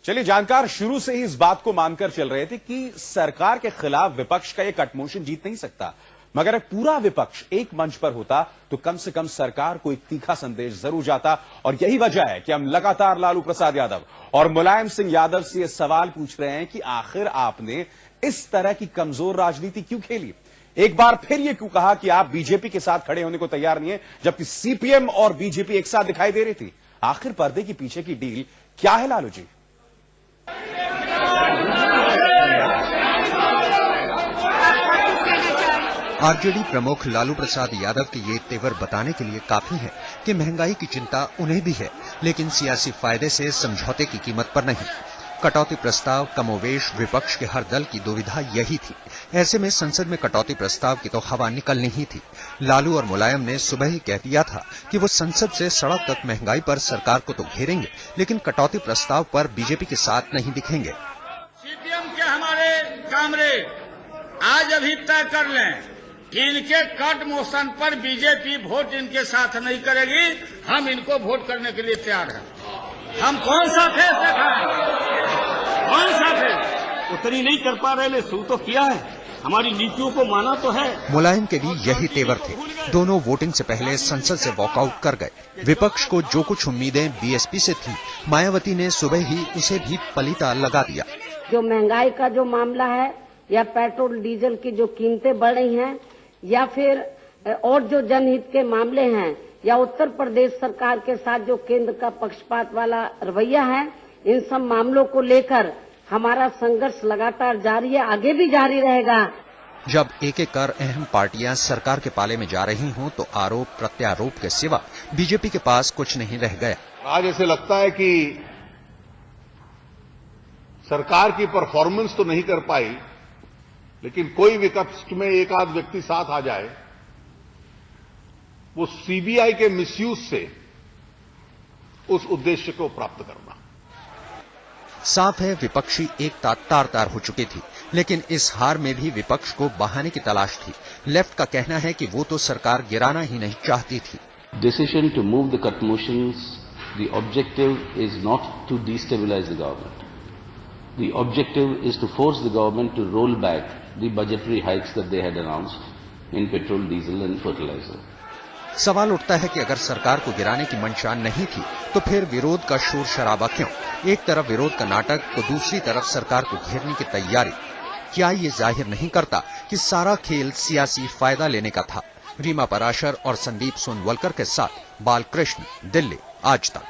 चलिए, जानकार शुरू से ही इस बात को मानकर चल रहे थे कि सरकार के खिलाफ विपक्ष का एक कटमोशन जीत नहीं सकता, मगर अगर पूरा विपक्ष एक मंच पर होता तो कम से कम सरकार को एक तीखा संदेश जरूर जाता। और यही वजह है कि हम लगातार लालू प्रसाद यादव और मुलायम सिंह यादव से ये सवाल पूछ रहे हैं कि आखिर आपने इस तरह की कमजोर राजनीति क्यों खेली। एक बार फिर ये क्यों कहा कि आप बीजेपी के साथ खड़े होने को तैयार नहीं है, जबकि सीपीएम और बीजेपी एक साथ दिखाई दे रही थी। आखिर पर्दे के पीछे की डील क्या है लालू जी? आरजेडी प्रमुख लालू प्रसाद यादव के ये तेवर बताने के लिए काफी है कि महंगाई की चिंता उन्हें भी है, लेकिन सियासी फायदे से समझौते की कीमत पर नहीं। कटौती प्रस्ताव कमोवेश विपक्ष के हर दल की दुविधा यही थी। ऐसे में संसद में कटौती प्रस्ताव की तो हवा निकलनी ही थी। लालू और मुलायम ने सुबह ही कह दिया था कि वो संसद से सड़क तक महंगाई पर सरकार को तो घेरेंगे, लेकिन कटौती प्रस्ताव पर बीजेपी के साथ नहीं दिखेंगे। सीपीएम के हमारे कामरेड आज अभी तय कर लें कि इनके कट मोशन पर बीजेपी वोट इनके साथ नहीं करेगी। हम इनको वोट करने के लिए तैयार हैं। हम कौन सा फेस दिखाएं, कौन सा फेस उतनी नहीं कर पा रहे, शुरू तो किया है, हमारी नीतियों को माना तो है। मुलायम के भी यही तेवर थे। दोनों वोटिंग से पहले संसद से वॉकआउट कर गए। विपक्ष को जो कुछ उम्मीदें बीएसपी से थी, मायावती ने सुबह ही उसे भी पलीता लगा दिया। जो महंगाई का जो मामला है, या पेट्रोल डीजल की जो कीमतें बढ़ रही हैं, या फिर और जो जनहित के मामले हैं, या उत्तर प्रदेश सरकार के साथ जो केंद्र का पक्षपात वाला रवैया है, इन सब मामलों को लेकर हमारा संघर्ष लगातार जारी है, आगे भी जारी रहेगा। जब एक एक कर अहम पार्टियां सरकार के पाले में जा रही हों तो आरोप प्रत्यारोप के सिवा बीजेपी के पास कुछ नहीं रह गया। आज ऐसे लगता है कि सरकार की परफॉर्मेंस तो नहीं कर पाई, लेकिन कोई विपक्ष में एक आध व्यक्ति साथ आ जाए, वो सीबीआई के मिसयूज से उस उद्देश्य को प्राप्त करना। साफ है विपक्षी एकता तार तार हो चुकी थी, लेकिन इस हार में भी विपक्ष को बहाने की तलाश थी। लेफ्ट का कहना है कि वो तो सरकार गिराना ही नहीं चाहती थी। Decision to move the cut motions, the objective is not to destabilize the government. The objective is to force the government to roll back the budgetary hikes that they had announced in petrol, diesel and fertilizer. सवाल उठता है कि अगर सरकार को गिराने की मंशा नहीं थी तो फिर विरोध का शोर शराबा क्यों? एक तरफ विरोध का नाटक तो दूसरी तरफ सरकार को घेरने की तैयारी। क्या ये जाहिर नहीं करता कि सारा खेल सियासी फायदा लेने का था? रीमा पराशर और संदीप सोनवलकर के साथ बालकृष्ण, दिल्ली, आज तक।